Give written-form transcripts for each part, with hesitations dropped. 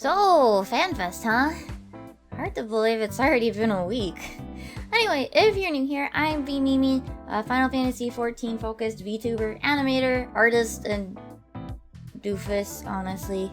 So, FanFest, huh? Hard to believe it's already been a week. Anyway, if you're new here, I'm Mimi, a Final Fantasy XIV focused VTuber, animator, artist, and doofus, honestly.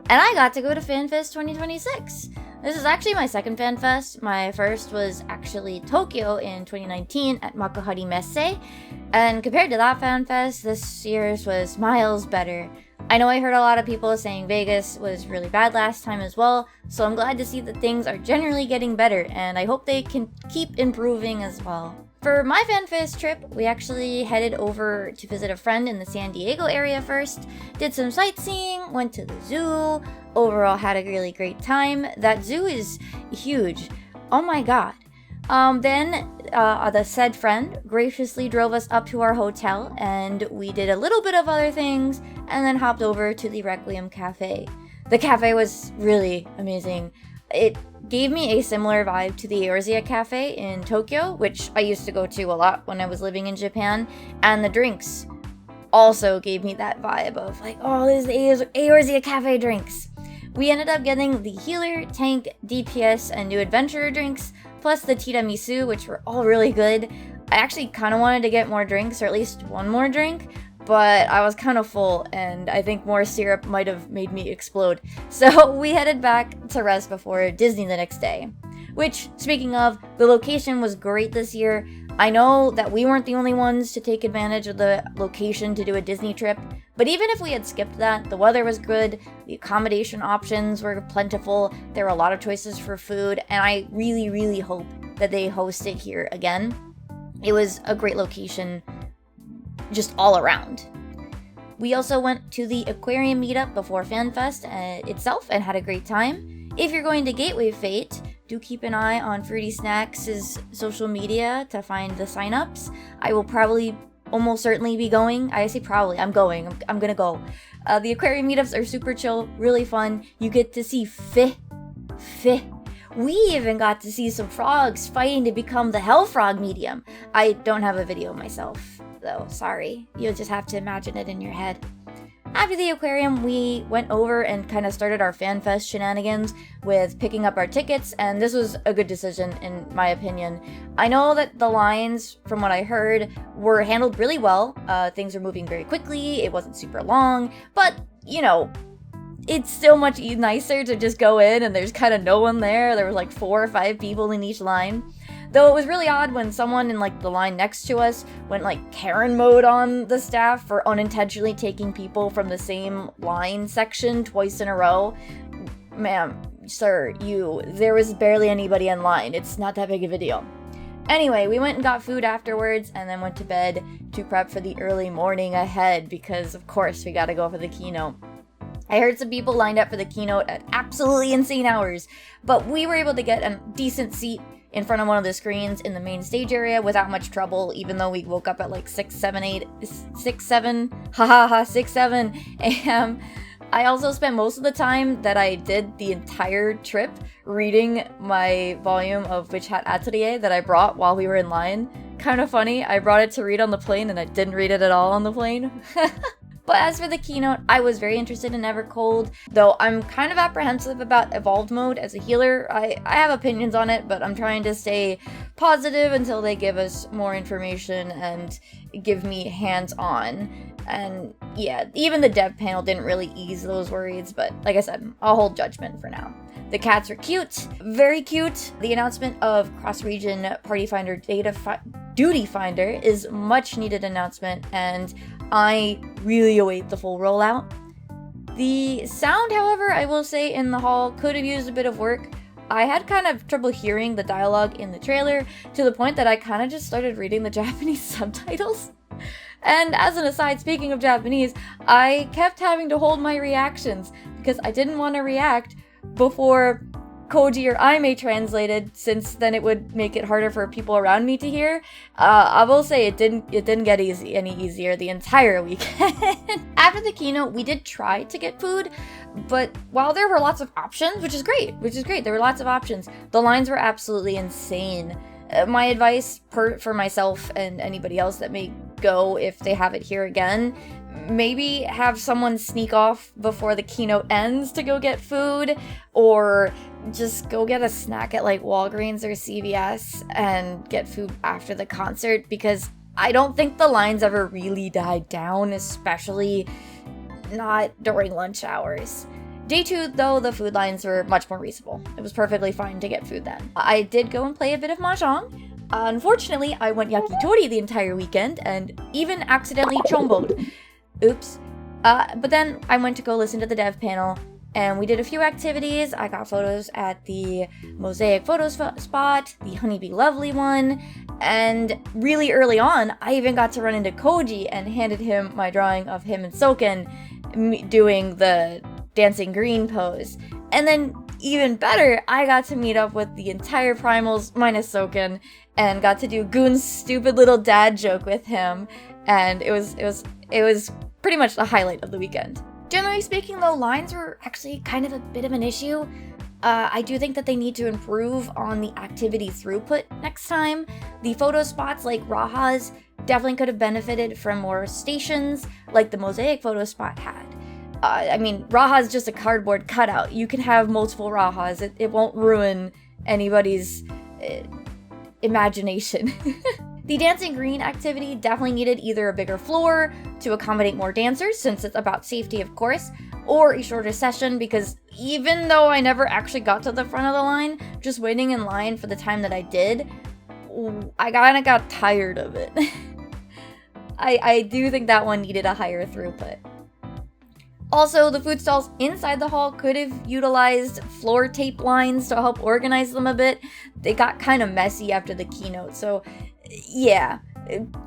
And I got to go to FanFest 2026. This is actually my second FanFest. My first was actually Tokyo in 2019 at Makuhari Messe. And compared to that FanFest, this year's was miles better. I know I heard a lot of people saying Vegas was really bad last time as well, so I'm glad to see that things are generally getting better, and I hope they can keep improving as well. For my FanFest trip, we actually headed over to visit a friend in the San Diego area first, did some sightseeing, went to the zoo, overall had a really great time. That zoo is huge. Oh my god. Then the said friend graciously drove us up to our hotel, and we did a little bit of other things, and then hopped over to the Requiem Cafe. The cafe was really amazing. It gave me a similar vibe to the Eorzea Cafe in Tokyo, which I used to go to a lot when I was living in Japan, and the drinks also gave me that vibe of like, oh, this is Eorzea Cafe drinks. We ended up getting the healer, tank, DPS, and new adventurer drinks, plus the tiramisu, which were all really good. I actually kind of wanted to get more drinks, or at least one more drink, but I was kind of full, and I think more syrup might have made me explode. So we headed back to rest before Disney the next day. Which, speaking of, the location was great this year. I know that we weren't the only ones to take advantage of the location to do a Disney trip, but even if we had skipped that, the weather was good, the accommodation options were plentiful, there were a lot of choices for food, and I really, really hope that they host it here again. It was a great location, just all around. We also went to the aquarium meetup before FanFest itself and had a great time. If you're going to Gateway Fate, do keep an eye on Fruity Snacks' social media to find the signups. I will probably, almost certainly be going. I say probably, I'm going. I'm gonna go. The aquarium meetups are super chill, really fun. You get to see fish. We even got to see some frogs fighting to become the Hell Frog medium. I don't have a video myself, though, sorry. You'll just have to imagine it in your head. After the aquarium, we went over and kind of started our FanFest shenanigans with picking up our tickets, and this was a good decision in my opinion. I know that the lines, from what I heard, were handled really well. Things were moving very quickly, it wasn't super long, but, you know, it's still much nicer to just go in and there's kind of no one there. There was like 4 or 5 people in each line. Though it was really odd when someone in like the line next to us went like Karen mode on the staff for unintentionally taking people from the same line section twice in a row. Ma'am, sir, there was barely anybody in line. It's not that big of a deal. Anyway, we went and got food afterwards and then went to bed to prep for the early morning ahead because of course we gotta go for the keynote. I heard some people lined up for the keynote at absolutely insane hours, but we were able to get a decent seat in front of one of the screens in the main stage area without much trouble, even though we woke up at like 6, 7 a.m. I also spent most of the time that I did the entire trip reading my volume of Witch Hat Atelier that I brought while we were in line. Kind of funny, I brought it to read on the plane and I didn't read it at all on the plane. But as for the keynote, I was very interested in Evercold, though I'm kind of apprehensive about Evolved Mode as a healer. I have opinions on it, but I'm trying to stay positive until they give us more information and give me hands-on. And yeah, even the dev panel didn't really ease those worries, but like I said, I'll hold judgment for now. The cats are cute, very cute. The announcement of cross-region Party Finder Duty Finder is much needed announcement, and I really await the full rollout. The sound, however, I will say in the hall could have used a bit of work. I had kind of trouble hearing the dialogue in the trailer to the point that I kind of just started reading the Japanese subtitles. And as an aside, speaking of Japanese, I kept having to hold my reactions because I didn't want to react before Koji or Aime translated, since then it would make it harder for people around me to hear. I will say it didn't get any easier the entire weekend. After the keynote, we did try to get food, but while there were lots of options, which is great, there were lots of options, the lines were absolutely insane. My advice for myself and anybody else that may go if they have it here again, maybe have someone sneak off before the keynote ends to go get food, or just go get a snack at like Walgreens or CVS and get food after the concert, because I don't think the lines ever really died down, especially not during lunch hours. Day 2, though, the food lines were much more reasonable. It was perfectly fine to get food then. I did go and play a bit of Mahjong. Unfortunately, I went yakitori the entire weekend and even accidentally chomboed. Oops. But then I went to go listen to the dev panel, and we did a few activities. I got photos at the Mosaic photo spot, the Honeybee Lovely one, and really early on, I even got to run into Koji and handed him my drawing of him and Soken doing the dancing green pose. And then, even better, I got to meet up with the entire Primals minus Soken and got to do Goon's stupid little dad joke with him, and it was pretty much the highlight of the weekend. Generally speaking, though, lines were actually kind of a bit of an issue. I do think that they need to improve on the activity throughput next time. The photo spots like Raha's definitely could have benefited from more stations like the Mosaic photo spot had. I mean, Raha's just a cardboard cutout. You can have multiple Rahas. It won't ruin anybody's imagination. The Dancing Green activity definitely needed either a bigger floor to accommodate more dancers, since it's about safety, of course, or a shorter session, because even though I never actually got to the front of the line, just waiting in line for the time that I did, I kinda got tired of it. I do think that one needed a higher throughput. Also, the food stalls inside the hall could have utilized floor tape lines to help organize them a bit. They got kind of messy after the keynote, so yeah,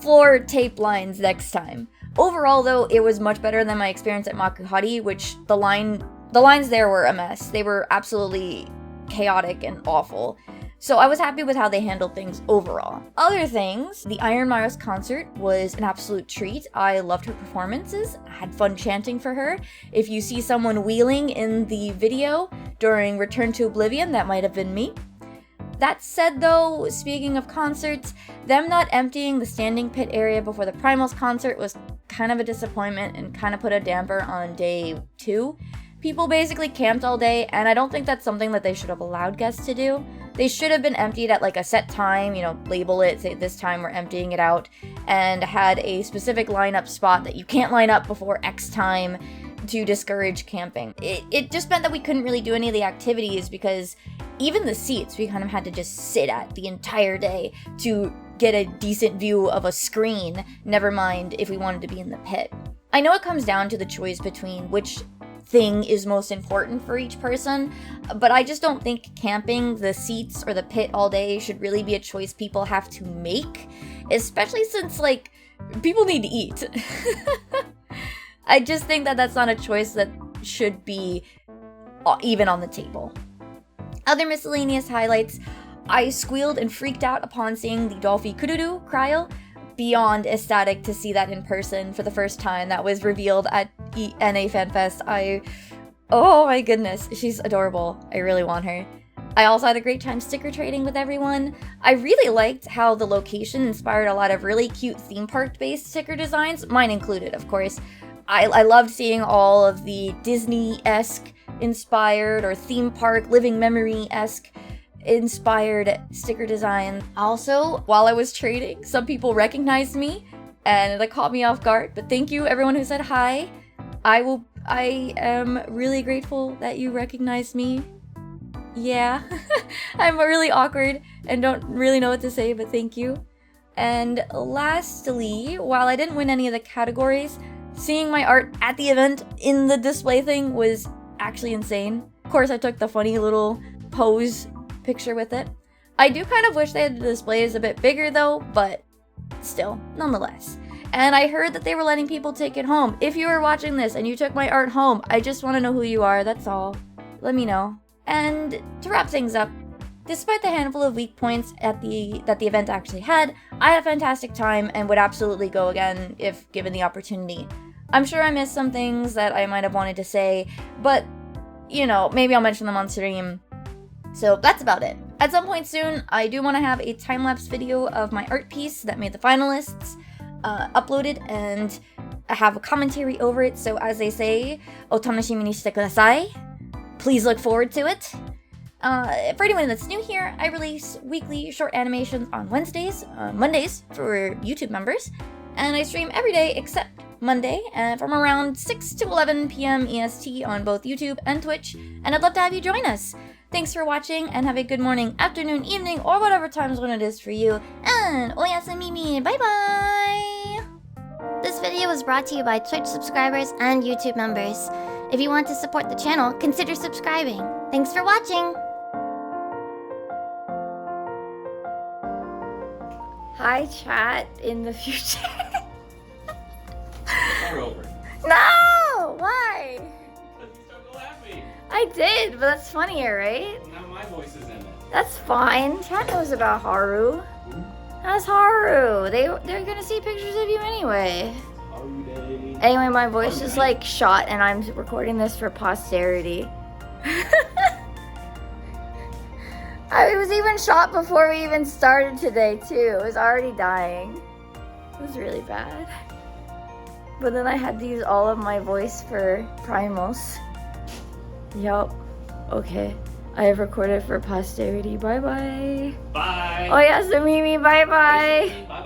floor tape lines next time. Overall, though, it was much better than my experience at Makuhari, which the lines there were a mess. They were absolutely chaotic and awful. So I was happy with how they handled things overall. Other things, the Iron Maris concert was an absolute treat. I loved her performances. I had fun chanting for her. If you see someone wheeling in the video during Return to Oblivion, that might have been me. That said, though, speaking of concerts, them not emptying the standing pit area before the Primals concert was kind of a disappointment and kind of put a damper on day 2. People basically camped all day, and I don't think that's something that they should have allowed guests to do. They should have been emptied at like a set time, label it, say this time we're emptying it out, and had a specific lineup spot that you can't line up before X time to discourage camping. It just meant that we couldn't really do any of the activities, because even the seats we kind of had to just sit at the entire day to get a decent view of a screen, never mind if we wanted to be in the pit. I know it comes down to the choice between which thing is most important for each person, but I just don't think camping the seats or the pit all day should really be a choice people have to make, especially since, people need to eat. I just think that that's not a choice that should be even on the table. Other miscellaneous highlights, I squealed and freaked out upon seeing the Dolphy Kururu cryo. Beyond ecstatic to see that in person for the first time. That was revealed at NA FanFest. Oh my goodness, she's adorable. I really want her. I also had a great time sticker trading with everyone. I really liked how the location inspired a lot of really cute theme park-based sticker designs, mine included, of course. I loved seeing all of the Disney-esque inspired or theme park living memory-esque inspired sticker design. Also, while I was trading, some people recognized me and that caught me off guard, but thank you everyone who said hi. I am really grateful that you recognized me. Yeah. I'm really awkward and don't really know what to say, but thank you. And lastly, while I didn't win any of the categories, seeing my art at the event in the display thing was actually insane. Of course, I took the funny little pose picture with it. I do kind of wish they had the displays a bit bigger though, but still, nonetheless. And I heard that they were letting people take it home. If you are watching this and you took my art home, I just want to know who you are, that's all. Let me know. And to wrap things up, despite the handful of weak points that the event actually had, I had a fantastic time and would absolutely go again if given the opportunity. I'm sure I missed some things that I might have wanted to say, but, maybe I'll mention them on stream. So that's about it. At some point soon, I do want to have a time-lapse video of my art piece that made the finalists uploaded, and have a commentary over it, so as they say, otanashimi ni shite kudasai. Please look forward to it. For anyone that's new here, I release weekly short animations on Mondays for YouTube members, and I stream every day except Monday from around 6 to 11 p.m. EST on both YouTube and Twitch, and I'd love to have you join us. Thanks for watching, and have a good morning, afternoon, evening, or whatever time zone it is for you, and oyasumimi, bye-bye! This video was brought to you by Twitch subscribers and YouTube members. If you want to support the channel, consider subscribing. Thanks for watching! Hi, chat in the future. Start over. No! Why? Because you started to laugh at me. I did, but that's funnier, right? Now my voice is in it. That's fine. Chat knows about Haru. That's Haru. They're gonna see pictures of you anyway. Anyway, my voice is like shot, and I'm recording this for posterity. It was even shot before we even started today too. It was already dying. It was really bad. But then I had to use all of my voice for Primals. Yup. Okay. I have recorded for posterity. Bye bye. Bye. Oyasumimi. Bye bye. Bye.